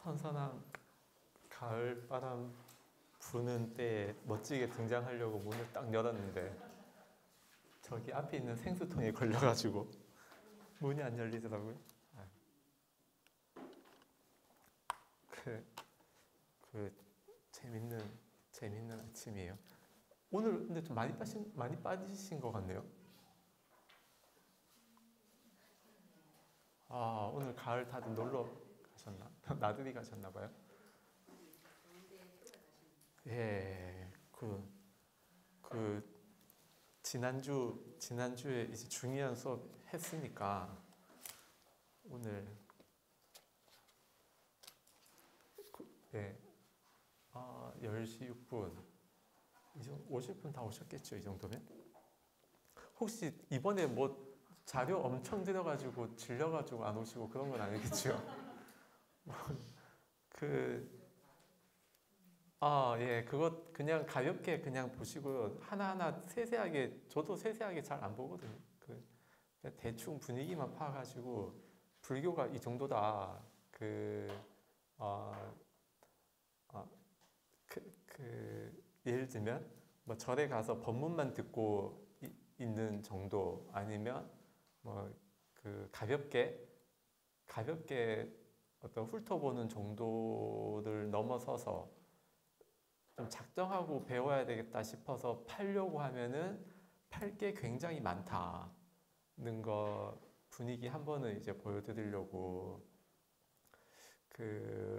선선한 가을바람 부는 때에 멋지게 등장하려고 문을 딱 열었는데 저기 앞에 있는 생수통에 걸려가지고 문이 안 열리더라고요. 그, 그 재밌는 아침이에요. 오늘 근데 좀 많이 빠지신 것 같네요. 아, 오늘 가을 다들 놀러 가셨나? 나들이 가셨나 봐요. 예, 그 지난주에 이제 중요한 수업 했으니까 오늘 예, 10시 6분 이제 오실 분 다 오셨겠죠, 이 정도면? 혹시 이번에 뭐 자료 엄청 들여가지고 질려가지고 안 오시고 그런 건 아니겠죠? 그 예, 그것 그냥 가볍게 그냥 보시고요. 하나하나 세세하게, 저도 세세하게 잘 안 보거든요. 그냥 대충 분위기만 파가지고 불교가 이 정도다. 어, 어, 예를 들면 뭐 절에 가서 법문만 듣고 있는 정도 아니면 뭐 가볍게 어떤 훑어보는 정도를 넘어서서 좀 작정하고 배워야 되겠다 싶어서 팔려고 하면은 팔 게 굉장히 많다는 거 분위기 한 번은 이제 보여드리려고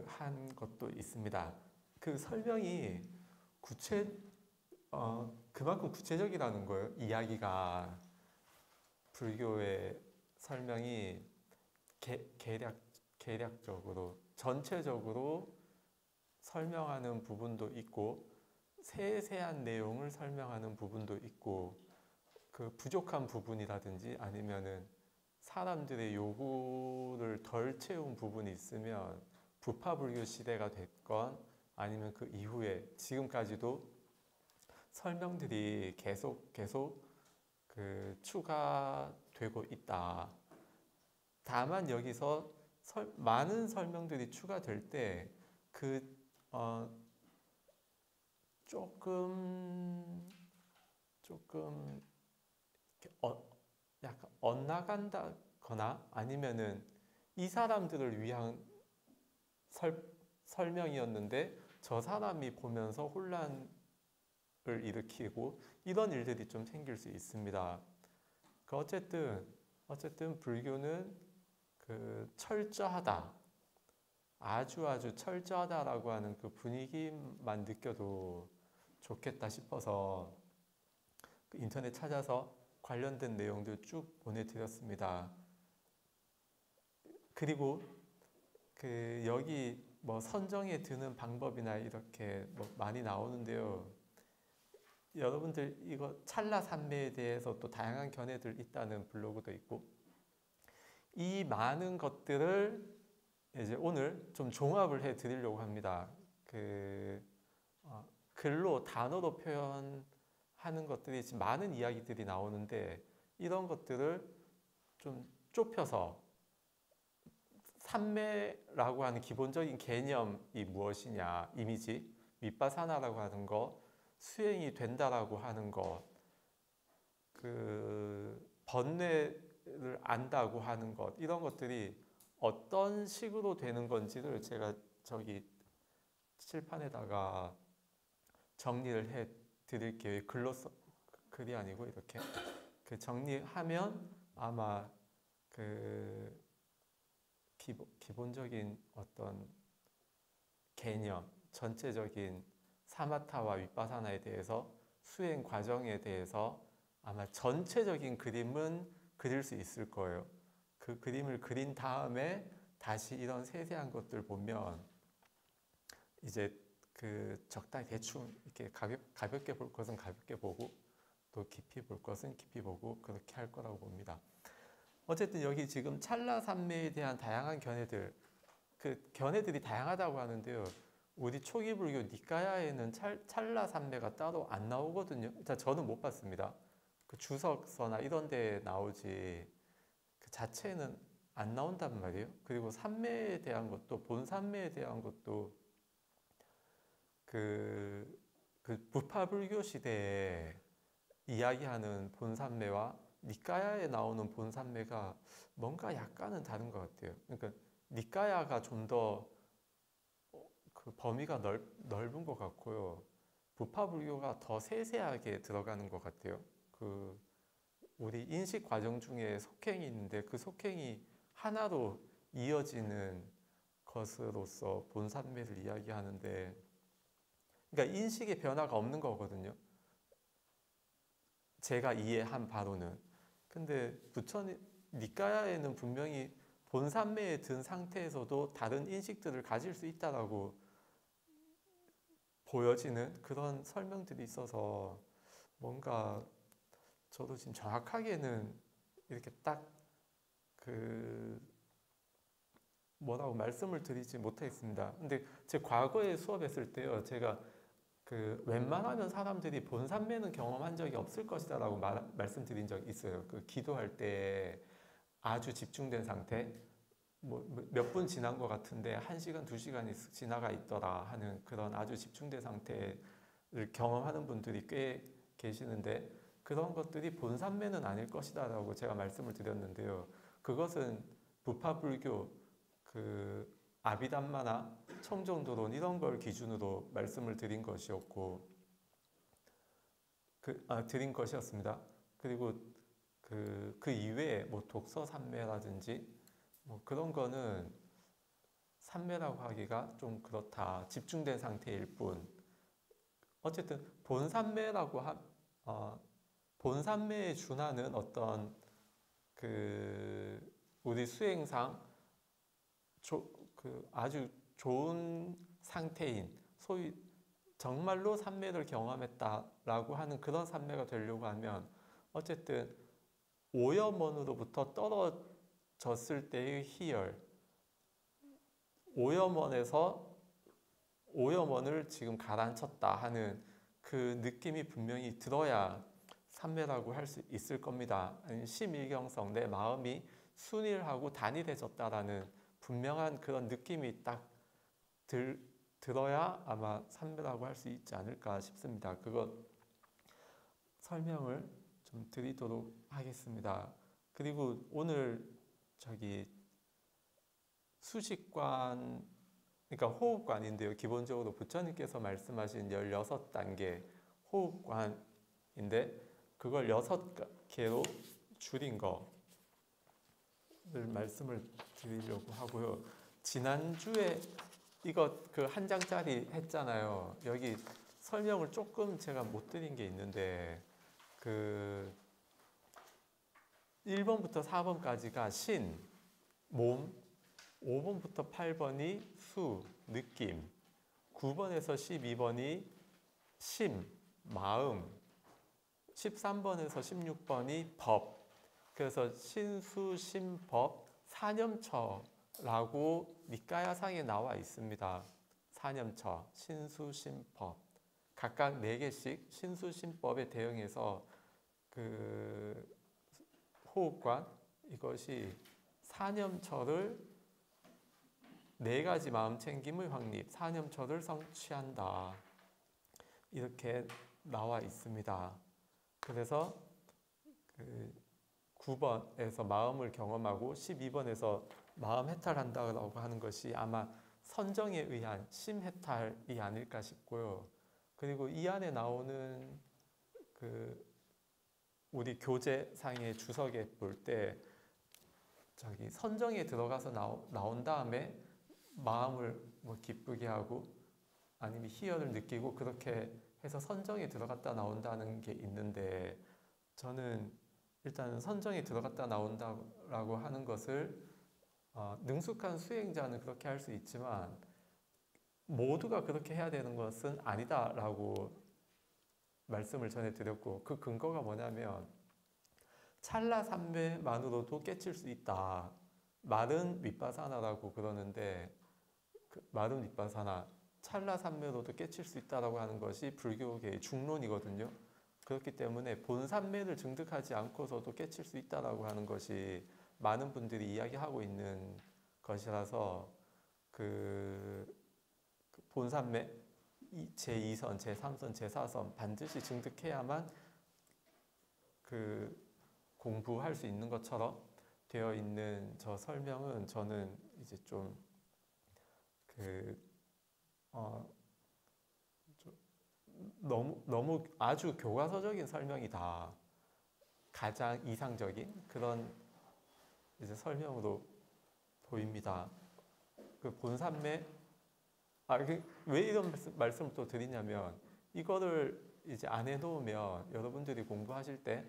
한 것도 있습니다. 그 설명이 그만큼 구체적이라는 거예요. 이야기가 불교의 설명이 계략적으로 전체적으로 설명하는 부분도 있고 세세한 내용을 설명하는 부분도 있고 그 부족한 부분이라든지 아니면은 사람들의 요구를 덜 채운 부분이 있으면 부파불교 시대가 됐건 아니면 그 이후에 지금까지도 설명들이 계속 추가되고 있다. 다만 여기서 많은 설명들이 추가될 때그 조금 약간 엇나간다거나 아니면은 이 사람들을 위한 설명이었는데 저 사람이 보면서 혼란을 일으키고 이런 일들이 좀 생길 수 있습니다. 어쨌든 불교는 철저하다. 아주 철저하다라고 하는 그 분위기만 느껴도 좋겠다 싶어서 인터넷 찾아서 관련된 내용들 쭉 보내드렸습니다. 그리고 여기 뭐 선정에 드는 방법이나 이렇게 뭐 많이 나오는데요. 여러분들 이거 찰나 삼매에 대해서 또 다양한 견해들 있다는 블로그도 있고 이 많은 것들을 이제 오늘 좀 종합을 해 드리려고 합니다. 글로 단어로 표현하는 것들이 지금 많은 이야기들이 나오는데 이런 것들을 좀 좁혀서 삼매라고 하는 기본적인 개념이 무엇이냐, 이미지, 윗바사나라고 하는 것, 수행이 된다라고 하는 것, 번뇌를 안다고 하는 것, 이런 것들이 어떤 식으로 되는 건지를 제가 저기 칠판에다가 정리를 해 드릴게요. 글이 아니고 이렇게 정리하면 아마 기본적인 어떤 개념, 전체적인 사마타와 윗바사나에 대해서 수행 과정에 대해서 아마 전체적인 그림은 그릴 수 있을 거예요. 그 그림을 그린 다음에 다시 이런 세세한 것들 보면 이제 적당히 대충 이렇게 가볍게 볼 것은 가볍게 보고 또 깊이 볼 것은 깊이 보고 그렇게 할 거라고 봅니다. 어쨌든 여기 지금 찰나삼매에 대한 다양한 견해들, 견해들이 다양하다고 하는데요. 우리 초기 불교 니까야에는 찰나삼매가 따로 안 나오거든요. 일단 저는 못 봤습니다. 주석서나 이런 데 나오지 그 자체는 안 나온단 말이에요. 그리고 산매에 대한 것도 본산매에 대한 것도 그 부파불교 시대에 이야기하는 본산매와 니까야에 나오는 본산매가 뭔가 약간은 다른 것 같아요. 그러니까 니까야가 좀 더 그 범위가 넓은 것 같고요. 부파불교가 더 세세하게 들어가는 것 같아요. 그 우리 인식 과정 중에 속행이 있는데 그 속행이 하나로 이어지는 것으로서 본산매를 이야기하는데, 그러니까 인식의 변화가 없는 거거든요. 제가 이해한 바로는. 근데 부처님 니까야에는 분명히 본산매에 든 상태에서도 다른 인식들을 가질 수 있다라고 보여지는 그런 설명들이 있어서 뭔가 저도 지금 정확하게는 이렇게 딱 그 뭐라고 말씀을 드리지 못하겠습니다. 근데 제 과거에 수업했을 때요, 제가 그 웬만하면 사람들이 본산매는 경험한 적이 없을 것이다라고 말씀드린 적이 있어요. 그 기도할 때 아주 집중된 상태, 뭐 몇 분 지난 것 같은데 1시간, 2시간이 지나가 있더라 하는 그런 아주 집중된 상태를 경험하는 분들이 꽤 계시는데, 그런 것들이 본산매는 아닐 것이다라고 제가 말씀을 드렸는데요. 그것은 부파불교 그 아비담마나 청정도론 이런 걸 기준으로 말씀을 드린 것이었고, 드린 것이었습니다. 그리고 그 이외에 뭐 독서 산매라든지 뭐 그런 거는 산매라고 하기가 좀 그렇다. 집중된 상태일 뿐. 어쨌든 본산매에 준하는 어떤 그 우리 수행상 그 아주 좋은 상태인, 소위 정말로 산매를 경험했다라고 하는 그런 산매가 되려고 하면 어쨌든 오염원으로부터 떨어졌을 때의 희열, 오염원을 지금 가라앉혔다 하는 그 느낌이 분명히 들어야 산매라고 할 수 있을 겁니다. 심일경성, 내 마음이 순일하고 단일해졌다라는 분명한 그런 느낌이 딱 들어야 아마 산매라고 할 수 있지 않을까 싶습니다. 그것 설명을 좀 드리도록 하겠습니다. 그리고 오늘 수식관, 그러니까 호흡관인데요. 기본적으로 부처님께서 말씀하신 16단계 호흡관인데 그걸 6개로 줄인 거를 말씀을 드리려고 하고요. 지난주에 이거 그 한 장짜리 했잖아요. 여기 설명을 조금 제가 못 드린 게 있는데, 그 1번부터 4번까지가 신, 몸, 5번부터 8번이 수, 느낌, 9번에서 12번이 심, 마음, 13번에서 16번이 법. 그래서 신수, 심법, 사념처라고 니까야상에 나와 있습니다. 사념처, 신수, 심법. 각각 4개씩 신수, 심법에 대응해서 그 호흡관, 이것이 사념처를 4가지 마음 챙김의 확립, 사념처를 성취한다. 이렇게 나와 있습니다. 그래서 그 9번에서 마음을 경험하고 12번에서 마음 해탈한다고 하는 것이 아마 선정에 의한 심해탈이 아닐까 싶고요. 그리고 이 안에 나오는 그 우리 교재상의 주석에 볼 때 선정에 들어가서 나온 다음에 마음을 뭐 기쁘게 하고 아니면 희열을 느끼고 그렇게 해서 선정에 들어갔다 나온다는 게 있는데, 저는 일단 선정에 들어갔다 나온다라고 하는 것을 능숙한 수행자는 그렇게 할 수 있지만 모두가 그렇게 해야 되는 것은 아니다라고 말씀을 전해드렸고, 그 근거가 뭐냐면 찰나 삼매만으로도 깨칠 수 있다. 마른 윗바사나라고 그러는데 마른 윗바사나, 찰나 삼매로도 깨칠 수 있다라고 하는 것이 불교계의 중론이거든요. 그렇기 때문에 본산매를 증득하지 않고서도 깨칠 수 있다라고 하는 것이 많은 분들이 이야기하고 있는 것이라서 그 본산매 제2선, 제3선, 제4선 반드시 증득해야만 그 공부할 수 있는 것처럼 되어 있는 저 설명은 저는 이제 좀 너무 아주 교과서적인 설명이다. 가장 이상적인 그런 이제 설명으로 보입니다. 그 본산매 왜 이런 말씀을 또 드리냐면 이거를 이제 안 해놓으면 여러분들이 공부하실 때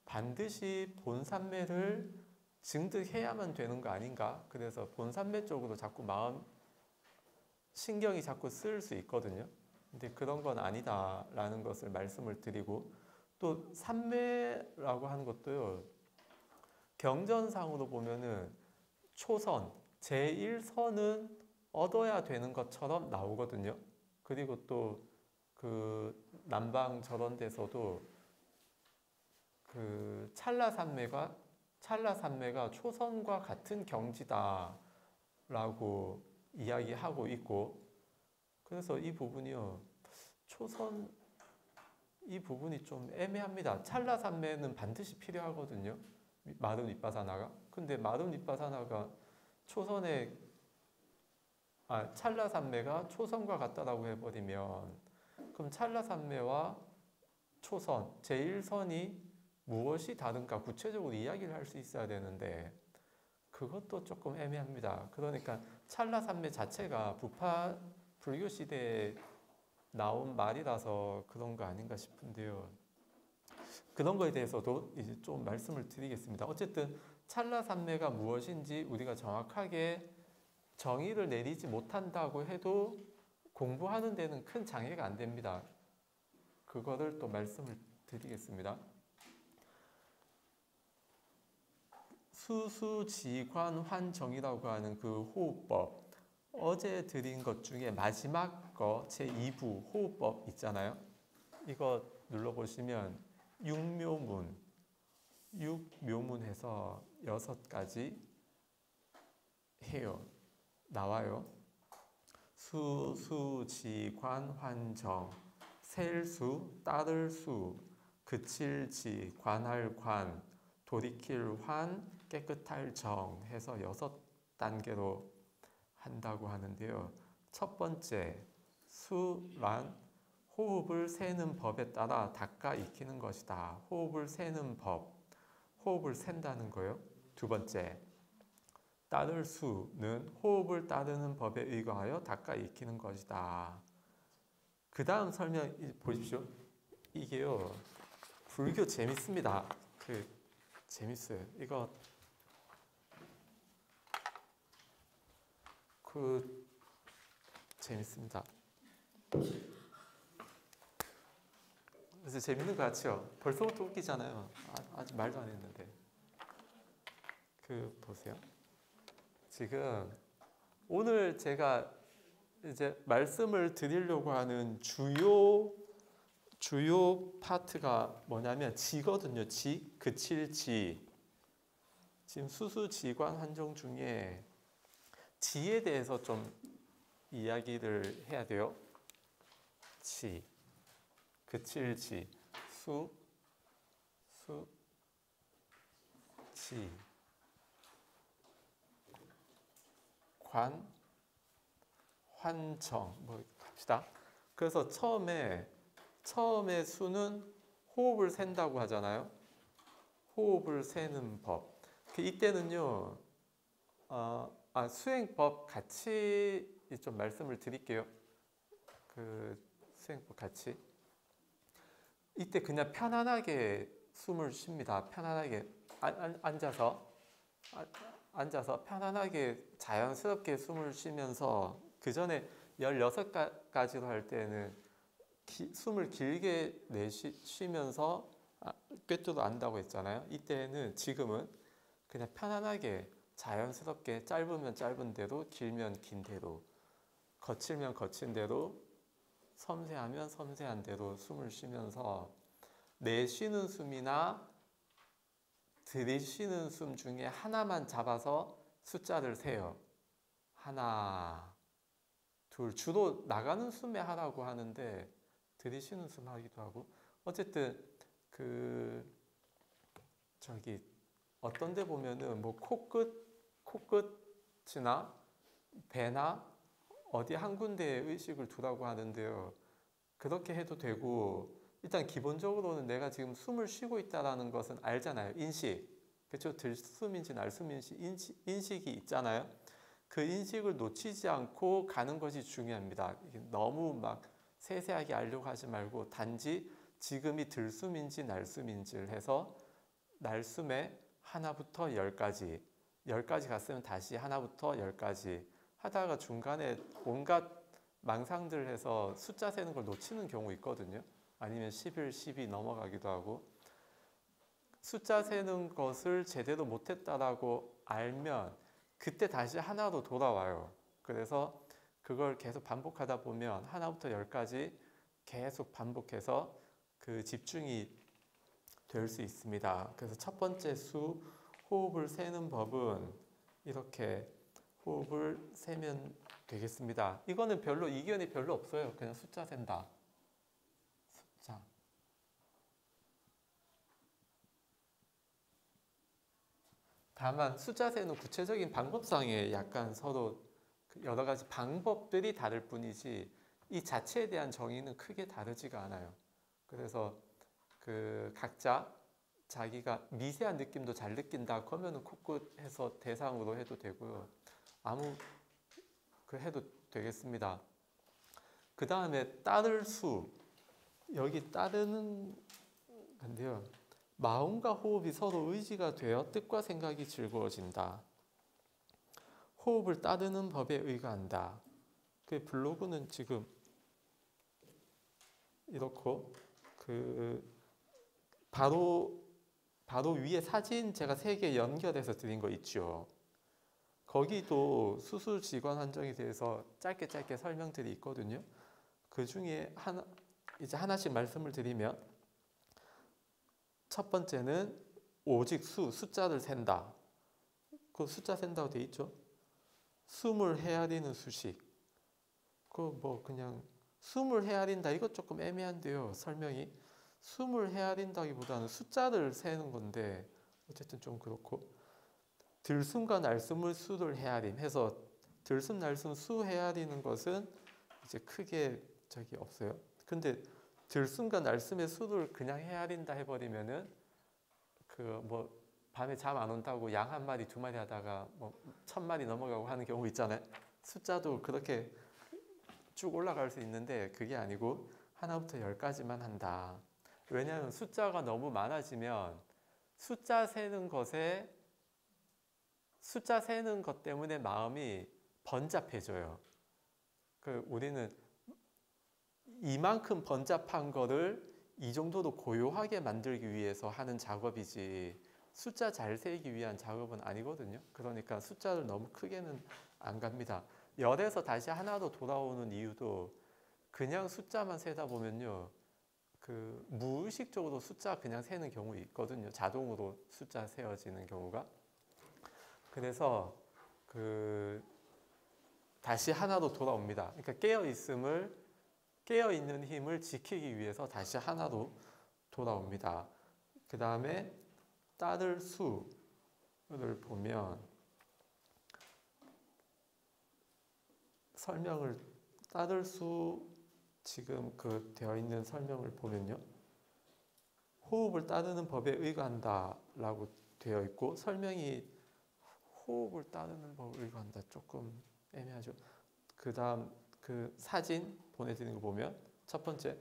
반드시 본산매를 증득해야만 되는 거 아닌가? 그래서 본산매 쪽으로 자꾸 신경이 자꾸 쓰일 수 있거든요. 근데 그런 건 아니다라는 것을 말씀을 드리고 또 산매라고 하는 것도요. 경전상으로 보면은 초선, 제1선은 얻어야 되는 것처럼 나오거든요. 그리고 또 그 남방 저런 데서도 그 찰나산매가 초선과 같은 경지다라고 이야기하고 있고, 그래서 이 부분이요, 이 부분이 좀 애매합니다. 찰나산매는 반드시 필요하거든요. 마름 윗바사나가. 근데 마름 윗바사나가 찰나산매가 초선과 같다라고 해버리면 그럼 찰나산매와 초선, 제1선이 무엇이 다른가 구체적으로 이야기를 할 수 있어야 되는데 그것도 조금 애매합니다. 그러니까 찰나산매 자체가 부파 불교 시대에 나온 말이라서 그런 거 아닌가 싶은데요. 그런 거에 대해서도 이제 좀 말씀을 드리겠습니다. 어쨌든 찰나산매가 무엇인지 우리가 정확하게 정의를 내리지 못한다고 해도 공부하는 데는 큰 장애가 안 됩니다. 그거를 또 말씀을 드리겠습니다. 수수지관환정이라고 하는 그 호흡법, 어제 드린 것 중에 마지막 거 제2부 호흡법 있잖아요. 이거 눌러보시면 육묘문해서 6가지 해요. 나와요. 수수지관환정, 셀수, 따를수, 그칠지, 관할관, 돌이킬환, 깨끗할 정 해서 6단계로 한다고 하는데요. 첫 번째, 수란 호흡을 세는 법에 따라 닦아 익히는 것이다. 호흡을 세는 법, 호흡을 센다는 거예요. 두 번째, 따를 수는 호흡을 따르는 법에 의거하여 닦아 익히는 것이다. 그 다음 설명 보십시오. 이게요, 불교 재밌습니다. 재밌어요. 이거 재밌습니다. 그래서 재밌는 거 같죠? 벌써부터 웃기잖아요. 아직 말도 안 했는데. 보세요. 지금 오늘 제가 이제 말씀을 드리려고 하는 주요 파트가 뭐냐면 지거든요. 지, 그칠지. 지금 수수지관 환정 중에 지에 대해서 좀 이야기를 해야 돼요. 지, 그칠지, 지, 관, 환정 갑시다. 그래서 처음에 수는 호흡을 센다고 하잖아요. 호흡을 세는 법. 이때는요, 수행법 같이 좀 말씀을 드릴게요. 수행법 같이. 이때 그냥 편안하게 숨을 쉽니다. 편안하게 앉아서 편안하게 자연스럽게 숨을 쉬면서, 그 전에 16가지로 할 때는 숨을 길게 쉬면서 꿰뚫어 안다고 했잖아요. 이때는 지금은 그냥 편안하게 자연스럽게 짧으면 짧은 대로, 길면 긴 대로, 거칠면 거친 대로, 섬세하면 섬세한 대로 숨을 쉬면서 내쉬는 숨이나 들이쉬는 숨 중에 하나만 잡아서 숫자를 세요. 하나, 둘. 주로 나가는 숨에 하라고 하는데 들이쉬는 숨 하기도 하고. 어쨌든 그 저기 어떤 데 보면은 뭐 코끝이나 배나 어디 한 군데에 의식을 두라고 하는데요. 그렇게 해도 되고, 일단 기본적으로는 내가 지금 숨을 쉬고 있다는 것은 알잖아요. 인식. 그렇죠? 들숨인지 날숨인지 인식이 있잖아요. 그 인식을 놓치지 않고 가는 것이 중요합니다. 너무 막 세세하게 알려고 하지 말고 단지 지금이 들숨인지 날숨인지를 해서 날숨에 하나부터 열까지, 열까지 갔으면 다시 하나부터 열까지 하다가 중간에 온갖 망상들 해서 숫자 세는 걸 놓치는 경우 있거든요. 아니면 11, 12 넘어가기도 하고. 숫자 세는 것을 제대로 못했다라고 알면 그때 다시 하나로 돌아와요. 그래서 그걸 계속 반복하다 보면 하나부터 열까지 계속 반복해서 그 집중이 될 수 있습니다. 그래서 첫 번째 수, 호흡을 세는 법은 이렇게 호흡을 세면 되겠습니다. 이거는 별로 이견이 별로 없어요. 그냥 숫자 센다. 숫자. 다만 숫자 세는 구체적인 방법상에 약간 서로 여러 가지 방법들이 다를 뿐이지 이 자체에 대한 정의는 크게 다르지가 않아요. 그래서 그 각자 자기가 미세한 느낌도 잘 느낀다 그러면은 코끝에서 대상으로 해도 되고요. 아무 그 해도 되겠습니다. 그 다음에 따를 수, 여기 따르는 건데요. 마음과 호흡이 서로 의지가 되어 뜻과 생각이 즐거워진다. 호흡을 따르는 법에 의거한다. 그 블로그는 지금 이렇고 그 바로 위에 사진 제가 3개 연결해서 드린 거 있죠. 거기도 수술 직원 한정에 대해서 짧게 설명들이 있거든요. 그 중에 이제 하나씩 말씀을 드리면, 첫 번째는 오직 숫자를 센다. 그 숫자 센다고 돼 있죠. 숨을 헤아리는 수식. 그 뭐 그냥 숨을 헤아린다 이것 조금 애매한데요. 설명이 숨을 헤아린다기보다는 숫자를 세는 건데 어쨌든 좀 그렇고, 들숨과 날숨을 수를 헤아림 해서 들숨 날숨 수 헤아리는 것은 이제 크게 적이 없어요. 근데 들숨과 날숨의 수를 그냥 헤아린다 해버리면은 그 뭐 밤에 잠 안 온다고 양 1마리 2마리 하다가 뭐 1000마리 넘어가고 하는 경우 있잖아요. 숫자도 그렇게 쭉 올라갈 수 있는데 그게 아니고 하나부터 10까지만 한다. 왜냐하면 숫자가 너무 많아지면 숫자 세는 것 때문에 마음이 번잡해져요. 우리는 이만큼 번잡한 거를 이 정도로 고요하게 만들기 위해서 하는 작업이지 숫자 잘 세기 위한 작업은 아니거든요. 그러니까 숫자를 너무 크게는 안 갑니다. 열에서 다시 하나로 돌아오는 이유도 그냥 숫자만 세다 보면요. 그 무의식적으로 숫자 그냥 세는 경우 있거든요. 자동으로 숫자 세어지는 경우가. 그래서 다시 하나로 돌아옵니다. 그러니까 깨어 있는 힘을 지키기 위해서 다시 하나로 돌아옵니다. 그 다음에 따를 수를 보면 설명을 따를 수 지금 되어 있는 설명을 보면요. 호흡을 따르는 법에 의거한다라고 되어 있고 설명이 호흡을 따르는 법에 의거한다 조금 애매하죠. 그 다음 그 사진 보내드리는 거 보면 첫 번째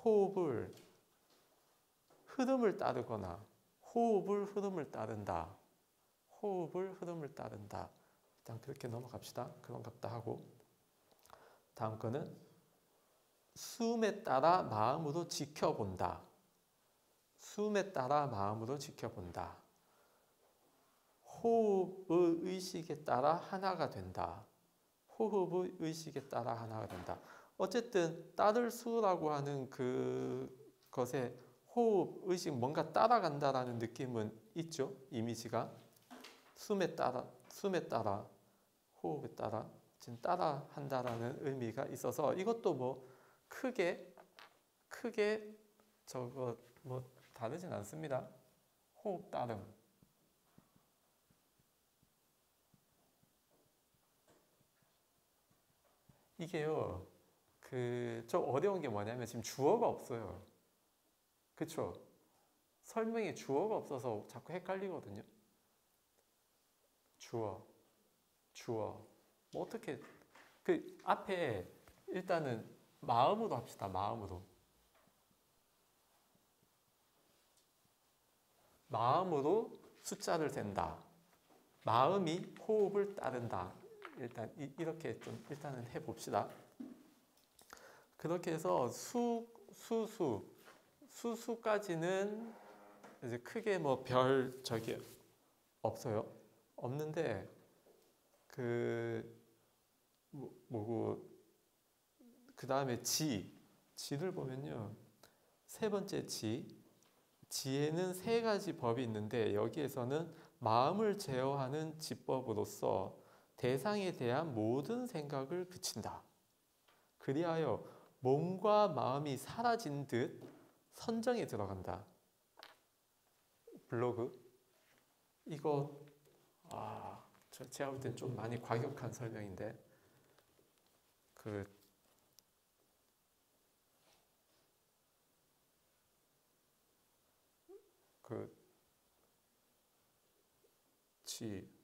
호흡을 흐름을 따르거나 호흡을 흐름을 따른다. 호흡을 흐름을 따른다. 일단 그렇게 넘어갑시다. 그런갑다 하고 다음 거는 숨에 따라 마음으로 지켜본다. 숨에 따라 마음으로 지켜본다. 호흡의 의식에 따라 하나가 된다. 호흡의 의식에 따라 하나가 된다. 어쨌든 따를 수라고 하는 그것에 호흡, 의식 뭔가 따라간다라는 느낌은 있죠. 이미지가 숨에 따라 호흡에 따라 지금 따라 한다라는 의미가 있어서 이것도 뭐 크게 저거 뭐 다르진 않습니다. 호흡 따름. 이게요. 좀 어려운 게 뭐냐면 지금 주어가 없어요. 그쵸? 설명에 주어가 없어서 자꾸 헷갈리거든요. 주어. 뭐 어떻게 앞에 일단은 마음으로 합시다. 마음으로 숫자를 센다. 마음이 호흡을 따른다. 일단 이렇게 좀 일단은 해봅시다. 그렇게 해서 수수까지는 이제 크게 뭐 별 적이 없어요. 없는데 그 다음에 지를 보면요. 세 번째 지에는 세 가지 법이 있는데 여기에서는 마음을 제어하는 지법으로서 대상에 대한 모든 생각을 그친다. 그리하여 몸과 마음이 사라진 듯 선정에 들어간다. 블로그 이거 제가 볼 땐 좀 많이 과격한 설명인데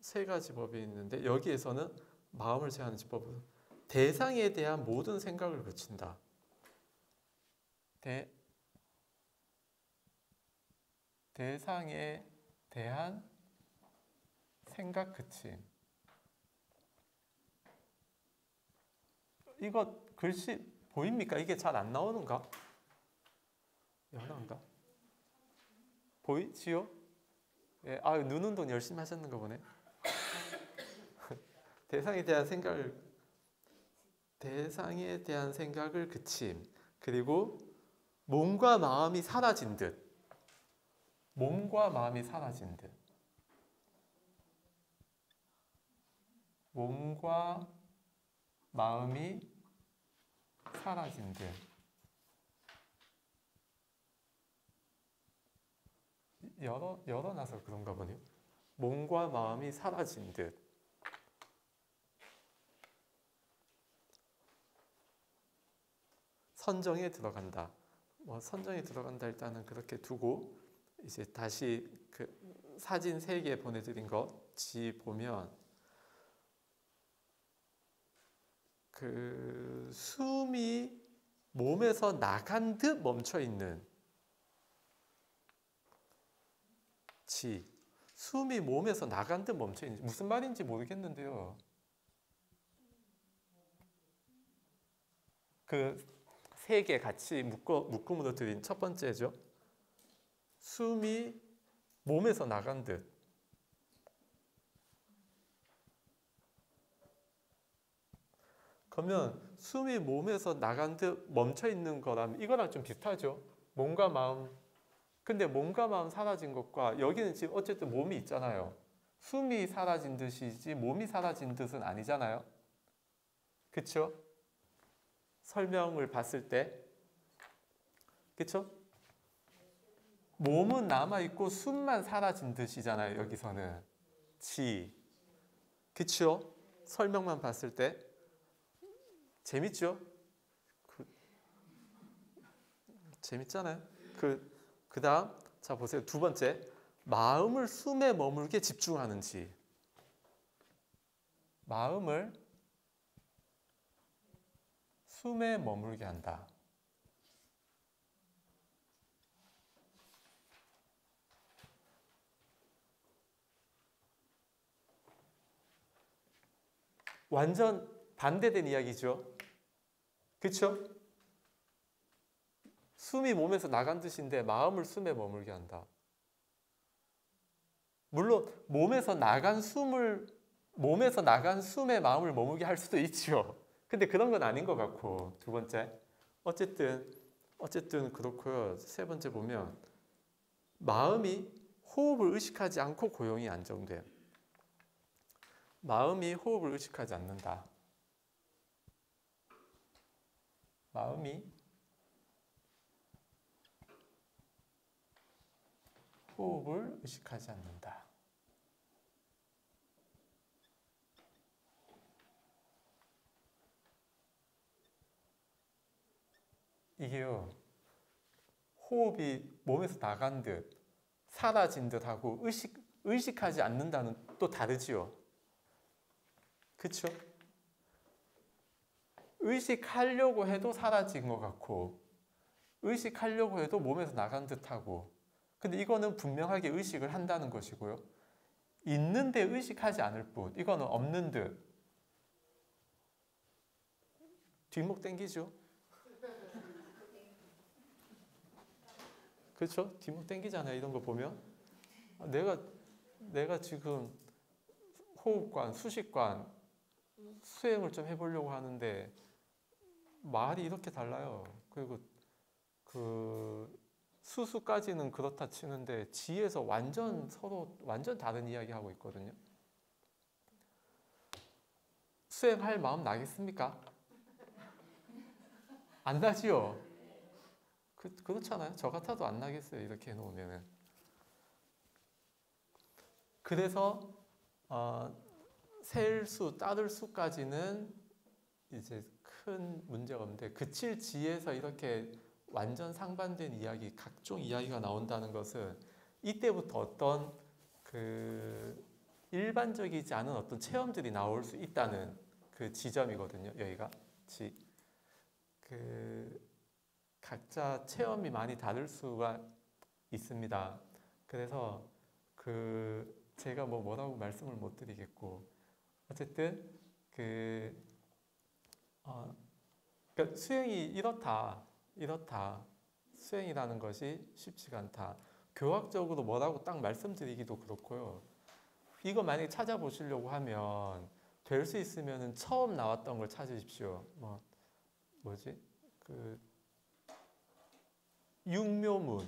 세 가지 법이 있는데 여기에서는 마음을 제어하는 지법으로 대상에 대한 모든 생각을 그친다. 대상에 대한 생각 그침. 이거 글씨 보입니까? 이게 잘 안 나오는가? 연한가? 보이지요? 예, 눈 운동 열심히 하셨는가 보네. 대상에 대한 생각을 그침. 그리고 몸과 마음이 사라진 듯. 몸과 마음이 사라진 듯. 몸과 마음이 사라진 듯. 열어놔서 그런가 보네요. 몸과 마음이 사라진 듯. 선정에 들어간다. 뭐 선정에 들어간다 일단은 그렇게 두고 이제 다시 사진 3개 보내드린 거 보면 숨이 몸에서 나간 듯 멈춰 있는 숨이 몸에서 나간 듯 멈춰 있는 무슨 말인지 모르겠는데요. 3개 같이 묶음으로 드린 첫 번째죠. 숨이 몸에서 나간 듯. 그러면 숨이 몸에서 나간 듯 멈춰 있는 거라면 이거랑 좀 비슷하죠. 몸과 마음. 근데 몸과 마음 사라진 것과 여기는 지금 어쨌든 몸이 있잖아요. 숨이 사라진 듯이지 몸이 사라진 듯은 아니잖아요. 그쵸? 설명을 봤을 때. 그쵸? 몸은 남아있고 숨만 사라진 듯이잖아요. 여기서는. 그쵸? 설명만 봤을 때. 재밌죠? 재밌잖아요. 그 다음 자 보세요. 두 번째 마음을 숨에 머물게 집중하는지. 마음을 숨에 머물게 한다. 완전 반대된 이야기죠. 그렇죠? 숨이 몸에서 나간 뜻인데 마음을 숨에 머물게 한다. 물론 몸에서 나간 숨에 마음을 머물게 할 수도 있죠. 근데 그런 건 아닌 것 같고. 두 번째 어쨌든 그렇고요. 세 번째 보면 마음이 호흡을 의식하지 않고 고용이 안정돼요. 마음이 호흡을 의식하지 않는다. 마음이 호흡을 의식하지 않는다. 이게요, 호흡이 몸에서 나간 듯 사라진 듯 하고 의식하지 않는다는 또 다르지요. 그쵸? 의식하려고 해도 사라진 것 같고 의식하려고 해도 몸에서 나간 듯 하고, 근데 이거는 분명하게 의식을 한다는 것이고요. 있는데 의식하지 않을 뿐, 이거는 없는 듯. 뒷목 당기죠? 그렇죠? 뒷목 당기잖아요. 이런 거 보면 내가 지금 호흡관, 수식관 수행을 좀 해보려고 하는데 말이 이렇게 달라요. 그리고 그 수수까지는 그렇다 치는데 지에서 서로 완전 다른 이야기 하고 있거든요. 수행할 마음 나겠습니까? 안 나지요? 그렇잖아요. 저 같아도 안 나겠어요. 이렇게 해놓으면은. 그래서 셀 수, 따를 수까지는 이제 큰 문제가 없는데 그칠 지에서 이렇게 완전 상반된 이야기, 각종 이야기가 나온다는 것은 이때부터 어떤 그 일반적이지 않은 어떤 체험들이 나올 수 있다는 그 지점이거든요. 여기가 그 각자 체험이 많이 다를 수가 있습니다. 그래서 그 제가 뭐라고 말씀을 못 드리겠고, 어쨌든 그러니까 수행이 이렇다. 수행이라는 것이 쉽지가 않다. 교학적으로 뭐라고 딱 말씀드리기도 그렇고요. 이거 만약에 찾아보시려고 하면 될 수 있으면은 처음 나왔던 걸 찾으십시오. 육묘문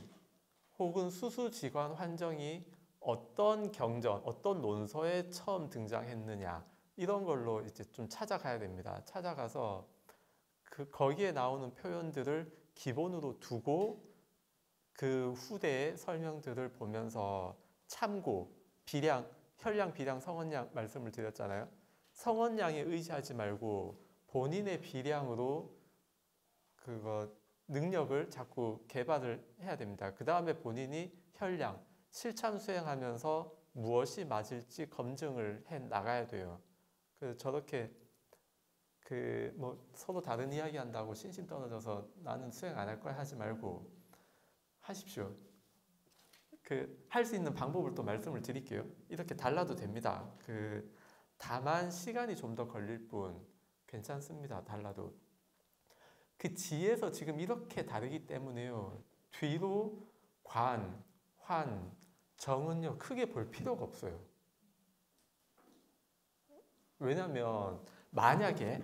혹은 수수지관 환정이 어떤 경전, 어떤 논서에 처음 등장했느냐, 이런 걸로 이제 좀 찾아가야 됩니다. 찾아가서 거기에 나오는 표현들을 기본으로 두고 그 후대의 설명들을 보면서 참고, 혈량, 비량, 성원량 말씀을 드렸잖아요. 성원량에 의지하지 말고 본인의 비량으로 그거 능력을 자꾸 개발을 해야 됩니다. 그 다음에 본인이 혈량, 실참 수행하면서 무엇이 맞을지 검증을 해 나가야 돼요. 그래서 저렇게 서로 다른 이야기 한다고 신심 떨어져서 나는 수행 안 할 거야 하지 말고 하십시오. 할 수 있는 방법을 또 말씀을 드릴게요. 이렇게 달라도 됩니다. 다만 시간이 좀 더 걸릴 뿐 괜찮습니다. 달라도. 그 지에서 지금 이렇게 다르기 때문에요. 뒤로 관, 환, 정은요 크게 볼 필요가 없어요. 왜냐하면 만약에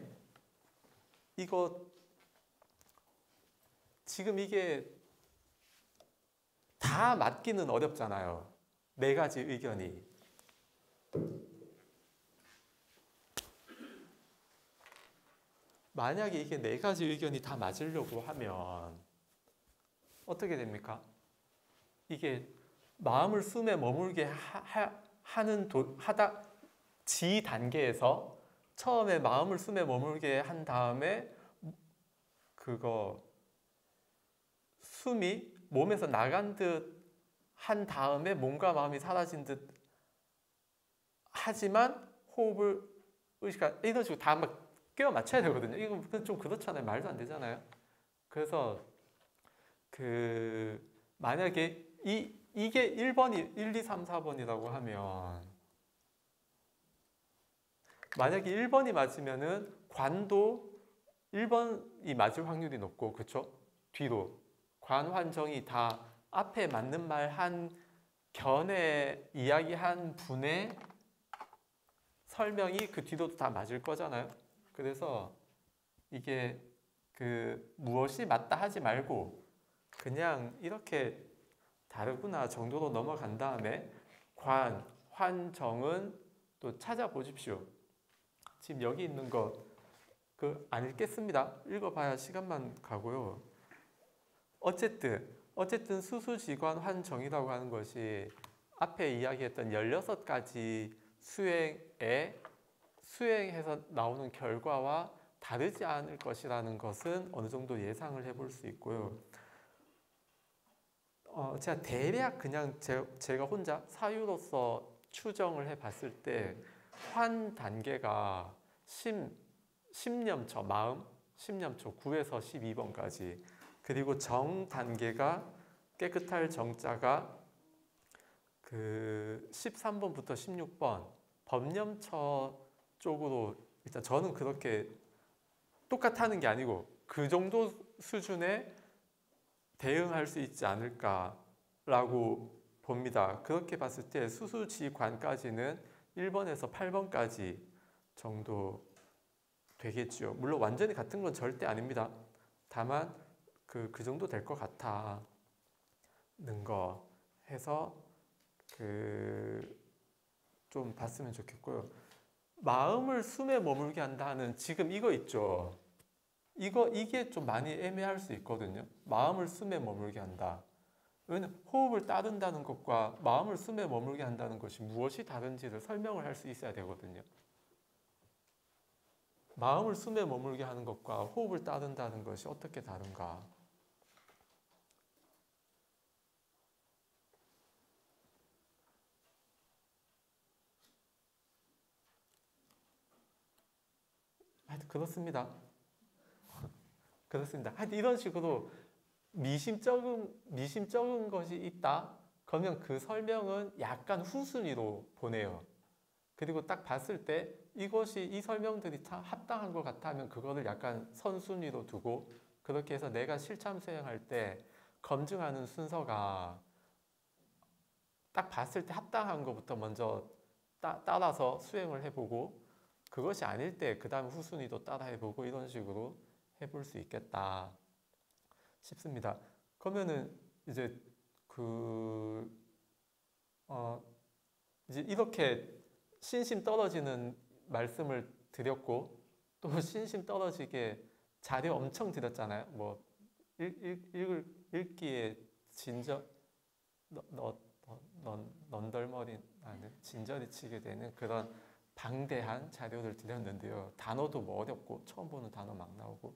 지금 이게 다 맞기는 어렵잖아요. 네 가지 의견이. 만약에 이게 네 가지 의견이 다 맞으려고 하면 어떻게 됩니까? 이게 마음을 숨에 머물게 하다 지 단계에서 처음에 마음을 숨에 머물게 한 다음에 숨이 몸에서 나간 듯 한 다음에 몸과 마음이 사라진 듯 하지만 호흡을 이런 식으로 다 막 끼워 맞춰야 되거든요. 이건 좀 그렇잖아요. 말도 안 되잖아요. 그래서 만약에 이게 1번이 1, 2, 3, 4번이라고 하면 만약에 1번이 맞으면은 관도 1번이 맞을 확률이 높고, 그쵸? 뒤로 관, 환정이 다 앞에 맞는 말 한 견해 이야기한 분의 설명이 그 뒤로도 다 맞을 거잖아요. 그래서 이게 무엇이 맞다 하지 말고 그냥 이렇게 다르구나 정도로 넘어간 다음에 환정은 또 찾아보십시오. 지금 여기 있는 거 안 읽겠습니다. 읽어봐야 시간만 가고요. 어쨌든 수수지관 환정이라고 하는 것이 앞에 이야기했던 16가지 수행해서 나오는 결과와 다르지 않을 것이라는 것은 어느 정도 예상을 해볼 수 있고요. 제가 대략 그냥 제가 혼자 사유로서 추정을 해봤을 때 환 단계가 10념처 마음, 10념처 9에서 12번까지, 그리고 정 단계가 깨끗할 정자가 그 13번부터 16번 법념처 쪽으로, 일단 저는 그렇게 똑같다는 게 아니고 그 정도 수준에 대응할 수 있지 않을까라고 봅니다. 그렇게 봤을 때 수수지관까지는 1번에서 8번까지 정도 되겠죠. 물론 완전히 같은 건 절대 아닙니다. 다만 그 정도 될 것 같다는 거 해서 좀 봤으면 좋겠고요. 마음을 숨에 머물게 한다는 지금 이거 있죠. 이게 좀 많이 애매할 수 있거든요. 마음을 숨에 머물게 한다. 왜냐면 호흡을 따른다는 것과 마음을 숨에 머물게 한다는 것이 무엇이 다른지를 설명을 할 수 있어야 되거든요. 마음을 숨에 머물게 하는 것과 호흡을 따른다는 것이 어떻게 다른가? 하여튼 그렇습니다. 하여튼 이런 식으로 미심쩍은 것이 있다? 그러면 그 설명은 약간 후순위로 보내요. 그리고 딱 봤을 때 이 설명들이 다 합당한 것 같아 하면 그거를 약간 선순위로 두고, 그렇게 해서 내가 실참 수행할 때 검증하는 순서가 딱 봤을 때 합당한 것부터 먼저 따라서 수행을 해보고, 그것이 아닐 때 그 다음 후순위도 따라 해보고, 이런 식으로 해볼 수 있겠다 싶습니다. 그러면은 이제 이제 이렇게 신심 떨어지는 말씀을 드렸고, 또 신심 떨어지게 자료 엄청 드렸잖아요. 뭐 읽기에 넌덜머리 나는 진저리 치게 되는 그런 방대한 자료를 드렸는데요. 단어도 뭐 어렵고 처음 보는 단어 막 나오고,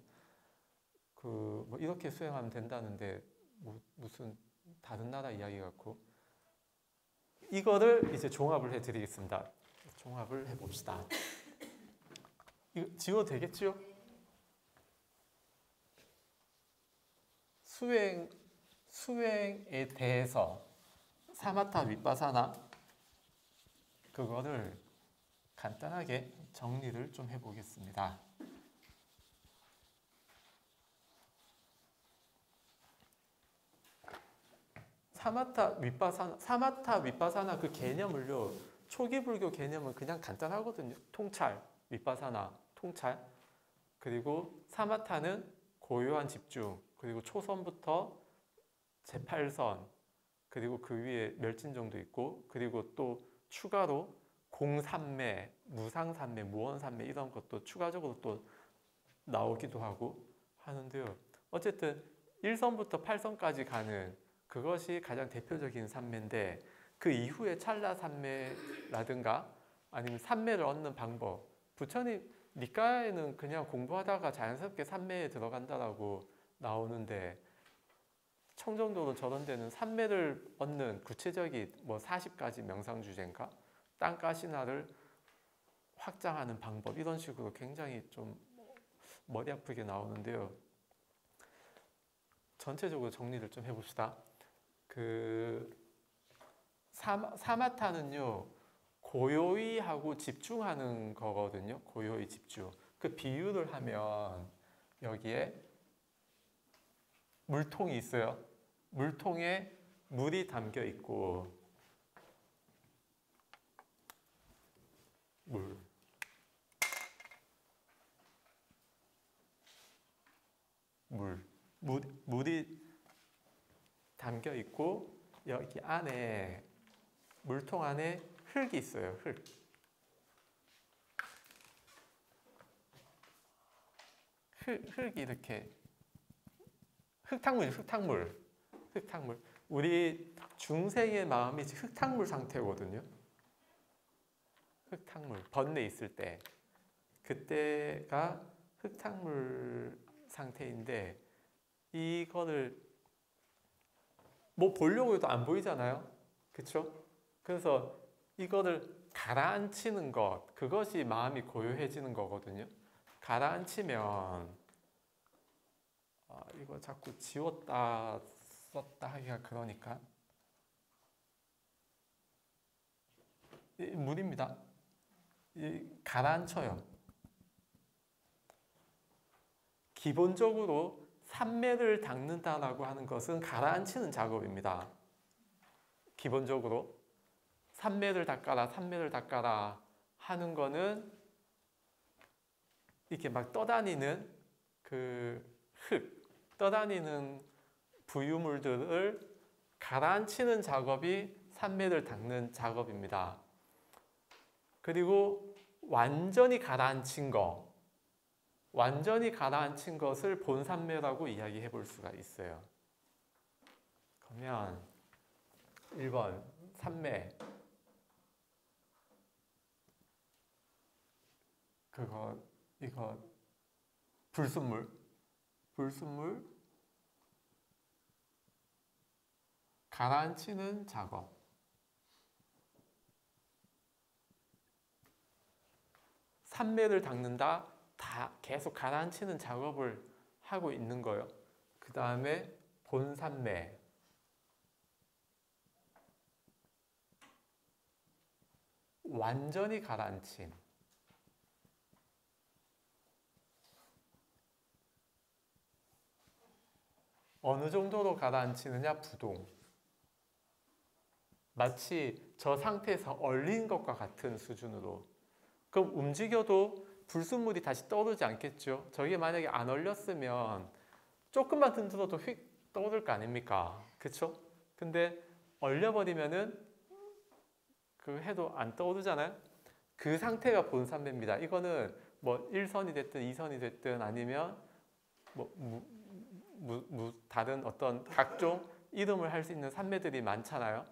뭐 이렇게 수행하면 된다는데 무슨 다른 나라 이야기 같고, 이거를 이제 종합을 해드리겠습니다. 종합을 해봅시다. 이거 지워도 되겠죠? 수행에 대해서 사마타 윗바사나 그거를 간단하게 정리를 좀 해보겠습니다. 사마타 윗바사나 그 개념을요, 초기 불교 개념은 그냥 간단하거든요. 통찰, 윗바사나 통찰, 그리고 사마타는 고요한 집중, 그리고 초선부터 제8선, 그리고 그 위에 멸진정도 있고, 그리고 또 추가로 공산매, 무상산매, 무원산매 이런 것도 추가적으로 또 나오기도 하고 하는데요. 어쨌든 1선부터 8선까지 가는 그것이 가장 대표적인 산매인데, 그 이후에 찰나 산매라든가 아니면 산매를 얻는 방법, 부처님 니까에는 그냥 공부하다가 자연스럽게 산매에 들어간다라고 나오는데, 청정도로 저런 데는 산매를 얻는 구체적인 뭐 40가지 명상주제인가, 땅가시나를 확장하는 방법, 이런 식으로 굉장히 좀 머리 아프게 나오는데요. 전체적으로 정리를 좀 해봅시다. 사마타는요, 고요히 하고 집중하는 거거든요. 고요히 집중. 그 비유를 하면 여기에 물통이 있어요. 물통에 물이 담겨 있고, 물이 담겨 있고, 여기 안에 물통 안에 흙이 있어요. 흙이 이렇게 흙탕물. 우리 중생의 마음이 흙탕물 상태거든요. 흙탕물 번뇌 있을 때 그때가 흙탕물 상태인데 이거를 뭐 보려고 해도 안 보이잖아요. 그렇죠? 그래서 이거를 가라앉히는 것, 그것이 마음이 고요해지는 거거든요. 가라앉히면 이거 자꾸 지웠다 썼다 하기가 그러니까 물입니다. 가라앉혀요. 기본적으로 산매를 닦는다라고 하는 것은 가라앉히는 작업입니다. 기본적으로 산매를 닦아라 하는 거는 이렇게 막 떠다니는 떠다니는 부유물들을 가라앉히는 작업이 산매를 닦는 작업입니다. 그리고 완전히 가라앉힌 것을 본산매라고 이야기해 볼 수가 있어요. 그러면 1번 산매 이거 불순물 가라앉히는 작업. 산매를 닦는다. 다 계속 가라앉히는 작업을 하고 있는 거예요. 그 다음에 본산매. 완전히 가라앉힘. 어느 정도로 가라앉히느냐? 부동. 마치 저 상태에서 얼린 것과 같은 수준으로. 그럼 움직여도 불순물이 다시 떠오르지 않겠죠? 저게 만약에 안 얼렸으면 조금만 흔들어도 휙 떠오를 거 아닙니까? 그쵸? 근데 얼려버리면은 해도 안 떠오르잖아요? 그 상태가 본산매입니다. 이거는 뭐 1선이 됐든 2선이 됐든 아니면 다른 어떤 각종 이름을 할 수 있는 산매들이 많잖아요.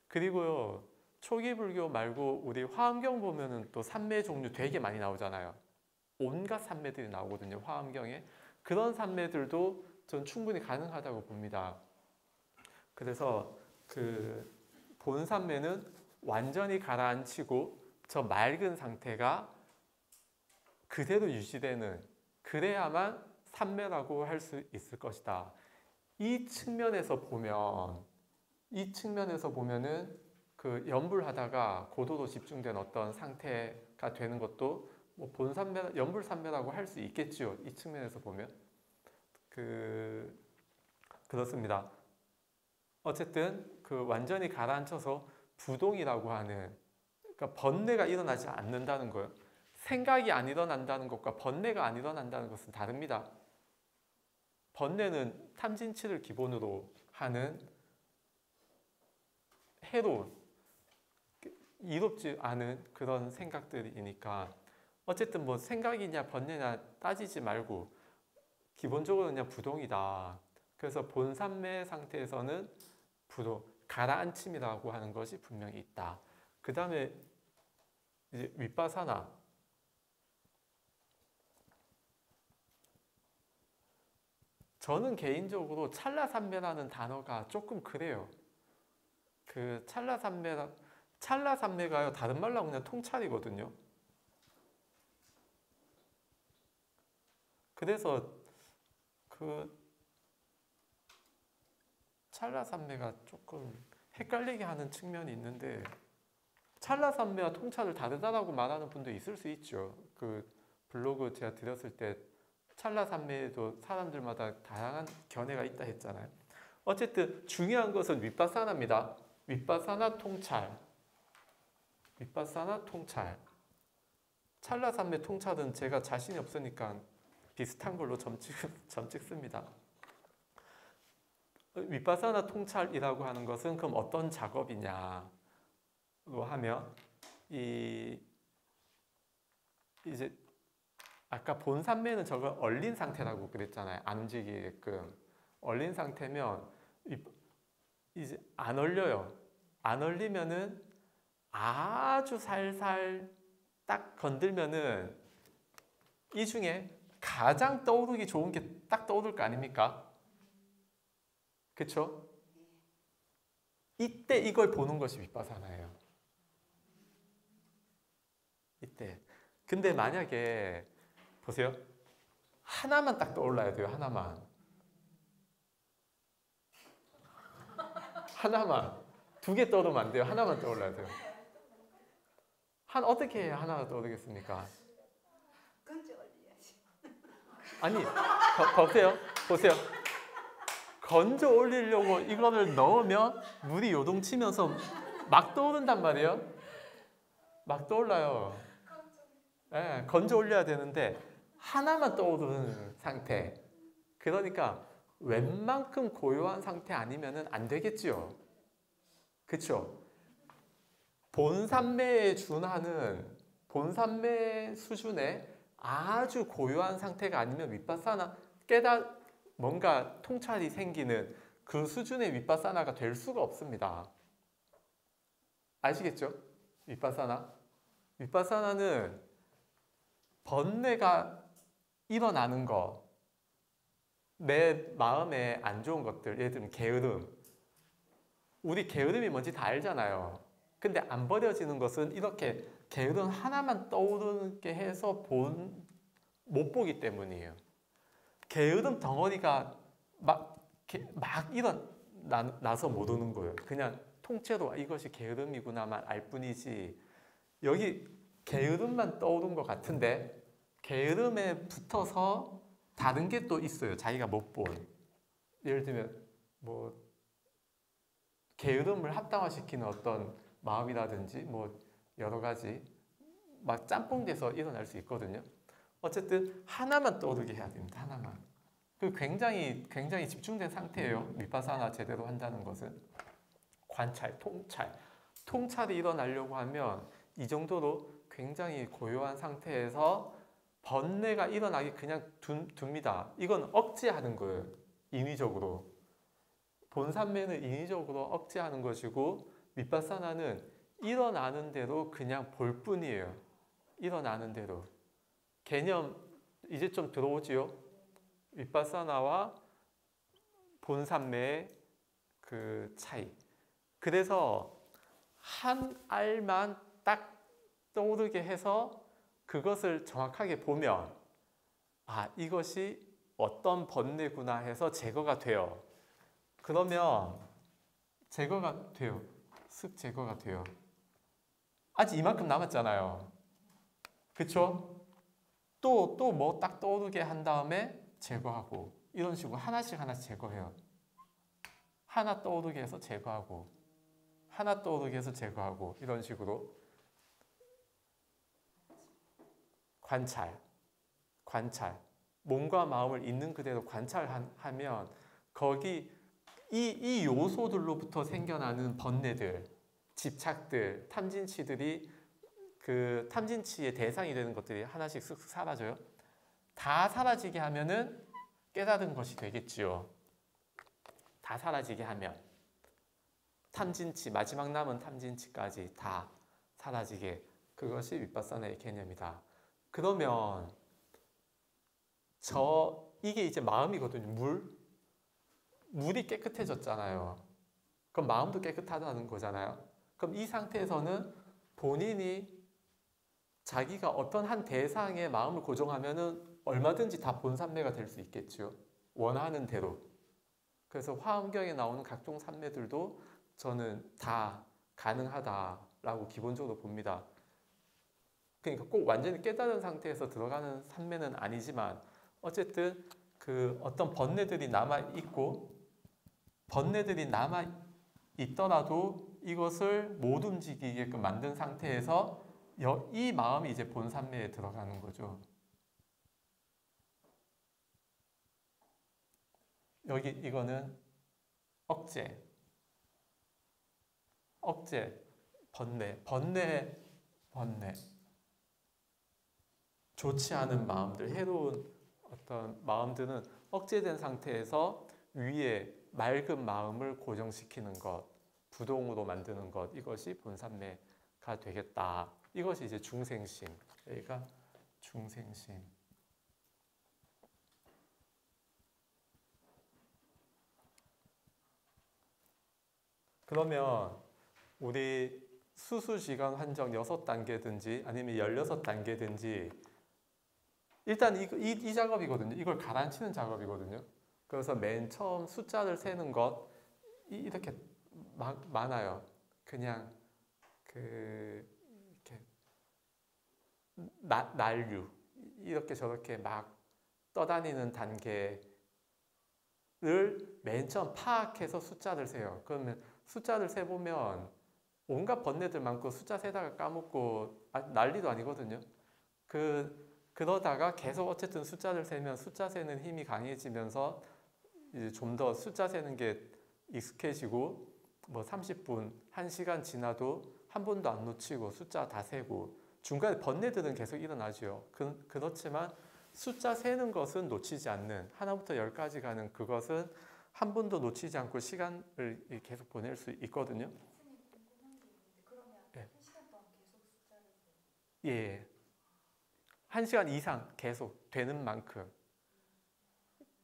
그리고요, 초기 불교 말고 우리 화엄경 보면은 또 산매 종류 되게 많이 나오잖아요. 온갖 산매들이 나오거든요, 화엄경에. 그런 산매들도 전 충분히 가능하다고 봅니다. 그래서 본산매는 완전히 가라앉히고 저 맑은 상태가 그대로 유지되는, 그래야만 산매라고 할 수 있을 것이다. 이 측면에서 보면은 연불하다가 고도로 집중된 어떤 상태가 되는 것도 뭐 본산매, 연불산매라고 할 수 있겠죠. 이 측면에서 보면 그렇습니다. 어쨌든 완전히 가라앉혀서 부동이라고 하는, 그러니까 번뇌가 일어나지 않는다는 거예요. 생각이 안 일어난다는 것과 번뇌가 안 일어난다는 것은 다릅니다. 번뇌는 탐진치를 기본으로 하는 해로운, 이롭지 않은 그런 생각들이니까 어쨌든 뭐 생각이냐 번뇌냐 따지지 말고 기본적으로 그냥 부동이다. 그래서 본산매 상태에서는 부동, 가라앉힘이라고 하는 것이 분명히 있다. 그 다음에 이제 윗바사나. 저는 개인적으로 찰나산매라는 단어가 조금 그래요. 찰나산매가요, 다른 말로 하면 그냥 통찰이거든요. 그래서 찰나산매가 조금 헷갈리게 하는 측면이 있는데, 찰나산매와 통찰을 다르다라고 말하는 분도 있을 수 있죠. 블로그 제가 드렸을 때 찰나산매에도 사람들마다 다양한 견해가 있다 했잖아요. 어쨌든 중요한 것은 윗바사나입니다. 윗바사나 통찰. 찰나산매 통찰은 제가 자신이 없으니까 비슷한 걸로 점 찍습니다. 윗바사나 통찰이라고 하는 것은 그럼 어떤 작업이냐로 하면 이제 아까 본산매는 저걸 얼린 상태라고 그랬잖아요. 안 움직이게끔 얼린 상태면 이제 안 얼려요. 안 얼리면은 아주 살살 딱 건들면은 이 중에 가장 떠오르기 좋은 게 딱 떠오를 거 아닙니까? 그쵸? 이때 이걸 보는 것이 윗바사나예요. 이때. 근데 만약에 보세요. 하나만 딱 떠올라야 돼요. 하나만. 하나만. 두 개 떠오르면 안 돼요. 하나만 떠올라야 돼요. 어떻게 해야 하나가 떠오르겠습니까? 건져 올려야지. 아니, 보세요. 건져 올리려고 이거를 넣으면 물이 요동치면서 막 떠오른단 말이에요. 막 떠올라요. 네, 건져 올려야 되는데 하나만 떠오르는 상태. 그러니까 웬만큼 고요한 상태 아니면은 안 되겠지요. 그렇죠? 본산매에 준하는 본산매 수준의 아주 고요한 상태가 아니면 윗바사나 뭔가 통찰이 생기는 그 수준의 윗바사나가 될 수가 없습니다. 아시겠죠? 윗바사나는 번뇌가 일어나는 거, 내 마음에 안 좋은 것들, 예를 들면 게으름. 우리 게으름이 뭔지 다 알잖아요. 근데 안 버려지는 것은 이렇게 게으름 하나만 떠오르게 해서 못 보기 때문이에요. 게으름 덩어리가 막 일어나서 못 오는 거예요. 그냥 통째로 이것이 게으름이구나만 알 뿐이지 여기 게으름만 떠오른 것 같은데 게으름에 붙어서 다른 게 또 있어요. 자기가 못 본. 예를 들면 뭐 게으름을 합당화시키는 어떤 마음이라든지 뭐 여러 가지 막 짬뽕돼서 일어날 수 있거든요. 어쨌든 하나만 떠오르게 해야 됩니다. 하나만. 그 굉장히 집중된 상태예요. 윗바사나 제대로 한다는 것은 관찰, 통찰이 일어나려고 하면 이 정도로 굉장히 고요한 상태에서 번뇌가 일어나기 그냥 둡니다. 이건 억제하는 거예요. 인위적으로. 본산매는 인위적으로 억제하는 것이고 윗바사나는 일어나는 대로 그냥 볼 뿐이에요. 일어나는 대로. 개념 이제 좀 들어오지요? 윗바사나와 본산매의 그 차이. 그래서 한 알만 딱 떠오르게 해서 그것을 정확하게 보면 이것이 어떤 번뇌구나 해서 제거가 돼요. 그러면 제거가 돼요. 쓱 제거가 돼요. 아직 이만큼 남았잖아요. 그쵸? 또 뭐 딱 떠오르게 한 다음에 제거하고 이런 식으로 하나씩 제거해요. 하나 떠오르게 해서 제거하고 하나 떠오르게 해서 제거하고 이런 식으로 관찰 몸과 마음을 있는 그대로 관찰하면 거기 이 요소들로부터 생겨나는 번뇌들, 집착들, 탐진치들이 그 탐진치의 대상이 되는 것들이 하나씩 쓱쓱 사라져요. 다 사라지게 하면은 깨달은 것이 되겠지요. 다 사라지게 하면 탐진치, 마지막 남은 탐진치까지 다 사라지게, 그것이 윗바사나의 개념이다. 그러면 이게 이제 마음이거든요. 물이 깨끗해졌잖아요. 그럼 마음도 깨끗하다는 거잖아요. 그럼 이 상태에서는 본인이 자기가 어떤 한 대상의 마음을 고정하면은 얼마든지 다 본산매가 될 수 있겠죠. 원하는 대로. 그래서 화엄경에 나오는 각종 산매들도 저는 다 가능하다라고 기본적으로 봅니다. 그러니까 꼭 완전히 깨달은 상태에서 들어가는 산매는 아니지만 어쨌든 그 어떤 번뇌들이 남아있고 번뇌들이 남아있더라도 이것을 못 움직이게끔 만든 상태에서 이 마음이 이제 본산매에 들어가는 거죠. 여기 이거는 억제, 번뇌. 좋지 않은 마음들, 해로운 어떤 마음들은 억제된 상태에서 위에 맑은 마음을 고정시키는 것, 부동으로 만드는 것, 이것이 본산매가 되겠다. 이것이 이제 중생심. 여기가 중생심. 그러면 우리 수수지간 환정 6단계든지 아니면 16단계든지 일단 이 작업이거든요. 이걸 가라앉히는 작업이거든요. 그래서 맨 처음 숫자를 세는 것 이렇게 많아요. 그냥 이렇게 난류 이렇게 저렇게 막 떠다니는 단계를 맨 처음 파악해서 숫자를 세요. 그러면 숫자를 세보면 온갖 번뇌들 많고 숫자 세다가 까먹고 난리도 아니거든요. 그러다가 계속 어쨌든 숫자를 세면 숫자 세는 힘이 강해지면서 이제 좀 더 숫자 세는 게 익숙해지고 뭐 30분, 1시간 지나도 한 번도 안 놓치고 숫자 다 세고 중간에 번뇌들은 계속 일어나죠. 그렇지만 숫자 세는 것은 놓치지 않는 하나부터 10까지 가는 그것은 한 번도 놓치지 않고 시간을 계속 보낼 수 있거든요. 네. 1시간 동안 계속 숫자를 예. 1시간 이상 계속 되는 만큼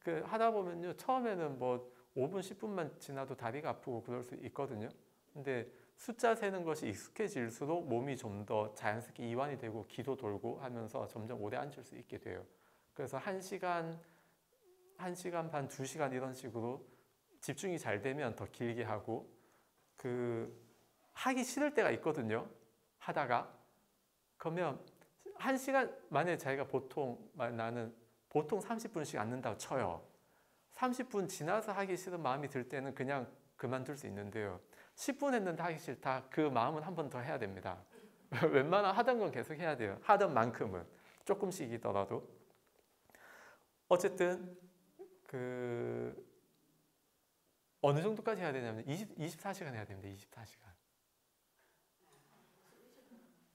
하다 보면요 처음에는 뭐 5분 10분만 지나도 다리가 아프고 그럴 수 있거든요. 근데 숫자 세는 것이 익숙해질수록 몸이 좀 더 자연스럽게 이완이 되고 기도 돌고 하면서 점점 오래 앉을 수 있게 돼요. 그래서 1시간 반, 2시간 이런 식으로 집중이 잘 되면 더 길게 하고 하기 싫을 때가 있거든요. 하다가 그러면 1시간 만약에 자기가 나는 보통 30분씩 앉는다고 쳐요. 30분 지나서 하기 싫은 마음이 들 때는 그냥 그만둘 수 있는데요. 10분 했는데 하기 싫다. 그 마음은 한 번 더 해야 됩니다. 웬만하면 하던 건 계속 해야 돼요. 하던 만큼은 조금씩이더라도. 어쨌든 어느 정도까지 해야 되냐면 24시간 해야 됩니다.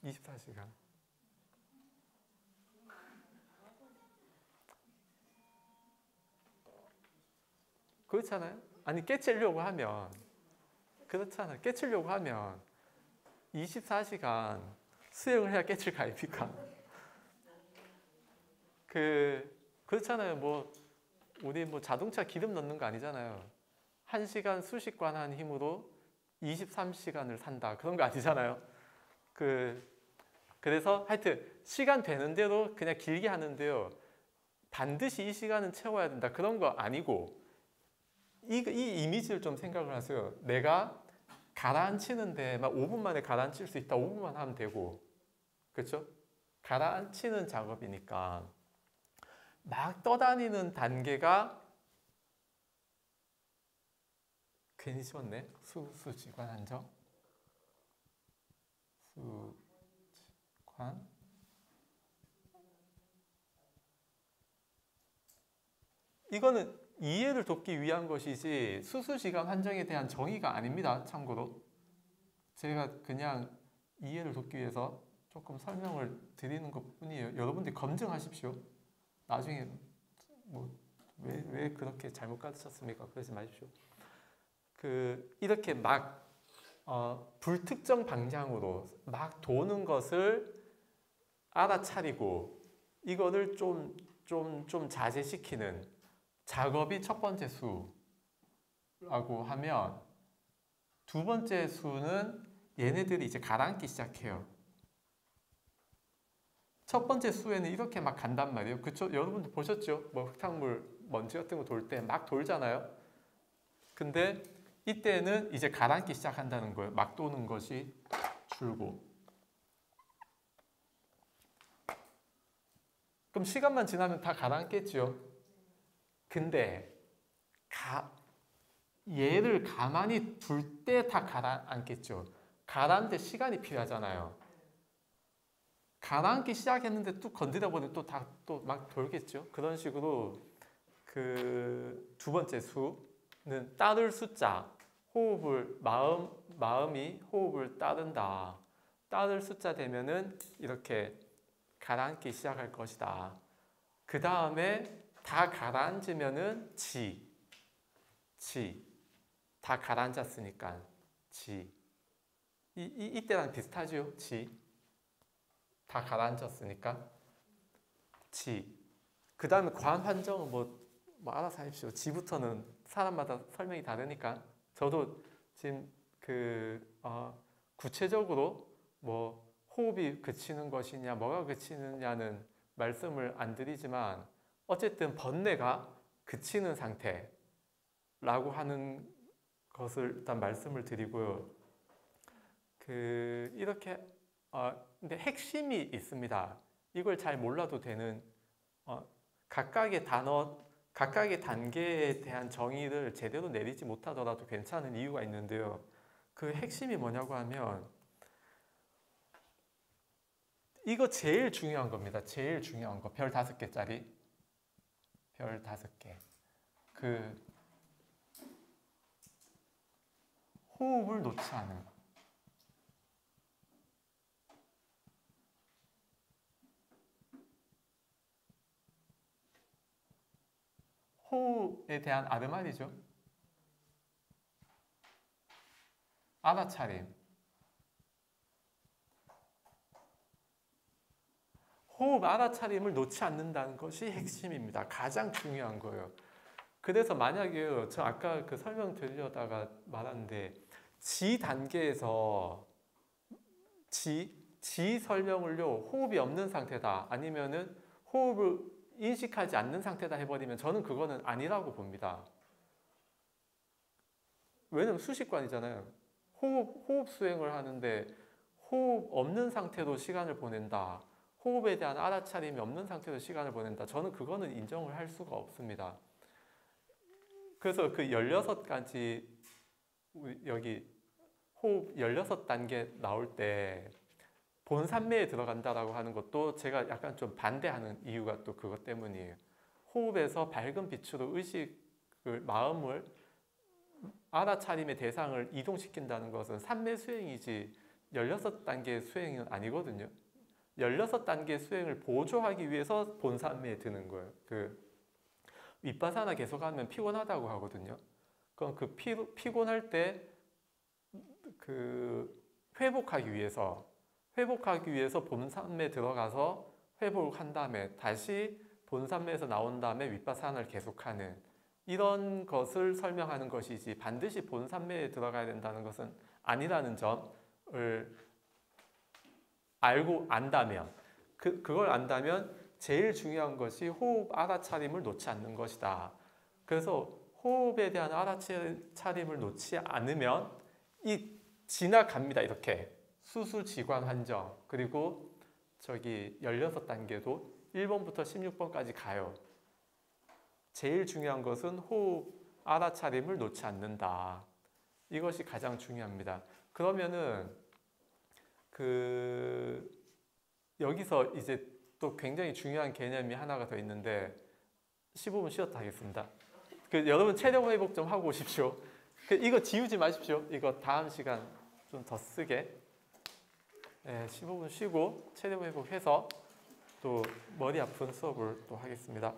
24시간. 그렇잖아요. 아니 깨치려고 하면 그렇잖아요. 깨치려고 하면 24시간 수행을 해야 깨칠 거 아닙니까? 그렇잖아요. 우리 자동차 기름 넣는 거 아니잖아요. 1시간 수식관한 힘으로 23시간을 산다. 그런 거 아니잖아요. 그래서 하여튼 시간 되는 대로 그냥 길게 하는데요. 반드시 이 시간은 채워야 된다. 그런 거 아니고 이 이미지를 좀 생각을 하세요. 내가 가라앉히는데 막 5분 만에 가라앉힐 수 있다. 5분만 하면 되고 그렇죠? 가라앉히는 작업이니까 막 떠다니는 단계가 괜히 지웠네. 수지관 한정. 수관. 이거는 이해를 돕기 위한 것이지 수수지간 한정에 대한 정의가 아닙니다. 참고로 제가 그냥 이해를 돕기 위해서 조금 설명을 드리는 것뿐이에요. 여러분들이 검증하십시오. 나중에 왜 그렇게 잘못 가르쳤습니까? 그러지 마십시오. 이렇게 막 불특정 방향으로 막 도는 것을 알아차리고 이거를 좀 자제시키는 작업이 첫 번째 수라고 하면 두 번째 수는 얘네들이 이제 가라앉기 시작해요. 첫 번째 수에는 이렇게 막 간단 말이에요. 그쵸? 여러분들 보셨죠? 흙탕물, 먼지 같은 거 돌 때 막 돌잖아요. 근데 이때는 이제 가라앉기 시작한다는 거예요. 막 도는 것이 줄고. 그럼 시간만 지나면 다 가라앉겠죠. 근데 얘를 가만히 둘 때 다 가라앉겠죠. 가라앉을 시간이 필요하잖아요. 가라앉기 시작했는데 또 건드려 보면 또 막 돌겠죠. 그런 식으로 두 번째 수 따를 숫자, 호흡을 마음이 호흡을 따른다. 따를 숫자 되면은 이렇게 가라앉기 시작할 것이다. 그 다음에 다 가라앉으면은 다 가라앉았으니까 이때랑 비슷하죠? 다 가라앉았으니까 그 다음에 과한 환정은 뭐 알아서 하십시오. 지부터는 사람마다 설명이 다르니까 저도 지금 구체적으로 뭐 호흡이 그치는 것이냐 뭐가 그치느냐는 말씀을 안 드리지만 어쨌든 번뇌가 그치는 상태라고 하는 것을 일단 말씀을 드리고요. 이렇게 근데 핵심이 있습니다. 이걸 잘 몰라도 되는 각각의 단어, 각각의 단계에 대한 정의를 제대로 내리지 못하더라도 괜찮은 이유가 있는데요. 그 핵심이 뭐냐고 하면 이거 제일 중요한 겁니다. 제일 중요한 거. 별 5개짜리. 별 5개. 호흡을 놓지 않은 거. 호흡에 대한 아르마리죠. 알아차림. 호흡 알아차림을 놓지 않는다는 것이 핵심입니다. 가장 중요한 거예요. 그래서 만약에 저 아까 설명드리려다가 말았는데 지 단계에서 지 설명을요 호흡이 없는 상태다 아니면은 호흡을 인식하지 않는 상태다 해버리면 저는 그거는 아니라고 봅니다. 왜냐면 수식관이잖아요. 호흡 수행을 하는데 호흡 없는 상태로 시간을 보낸다. 호흡에 대한 알아차림이 없는 상태로 시간을 보낸다. 저는 그거는 인정을 할 수가 없습니다. 그래서 16가지 여기 호흡 16단계 나올 때 본산매에 들어간다라고 하는 것도 제가 약간 좀 반대하는 이유가 또 그것 때문이에요. 호흡에서 밝은 빛으로 의식을, 마음을 알아차림의 대상을 이동시킨다는 것은 산매 수행이지 16단계 수행은 아니거든요. 16단계 수행을 보조하기 위해서 본산매에 드는 거예요. 윗바사나 계속하면 피곤하다고 하거든요. 그럼 피곤할 때 회복하기 위해서 본산매에 들어가서 회복을 한 다음에 다시 본산매에서 나온 다음에 윗바사나를 계속하는 이런 것을 설명하는 것이지 반드시 본산매에 들어가야 된다는 것은 아니라는 점을 알고 안다면 그걸 안다면 제일 중요한 것이 호흡 알아차림을 놓지 않는 것이다. 그래서 호흡에 대한 알아차림을 놓지 않으면 지나갑니다. 이렇게 수수지관 환정 그리고 16단계도 1번부터 16번까지 가요. 제일 중요한 것은 호흡 알아차림을 놓지 않는다. 이것이 가장 중요합니다. 그러면은 여기서 이제 또 굉장히 중요한 개념이 하나가 더 있는데 15분 쉬었다 하겠습니다. 여러분 체력 회복 좀 하고 오십시오. 이거 지우지 마십시오. 이거 다음 시간 좀 더 쓰게. 15분 쉬고 체력 회복해서 또 머리 아픈 수업을 또 하겠습니다.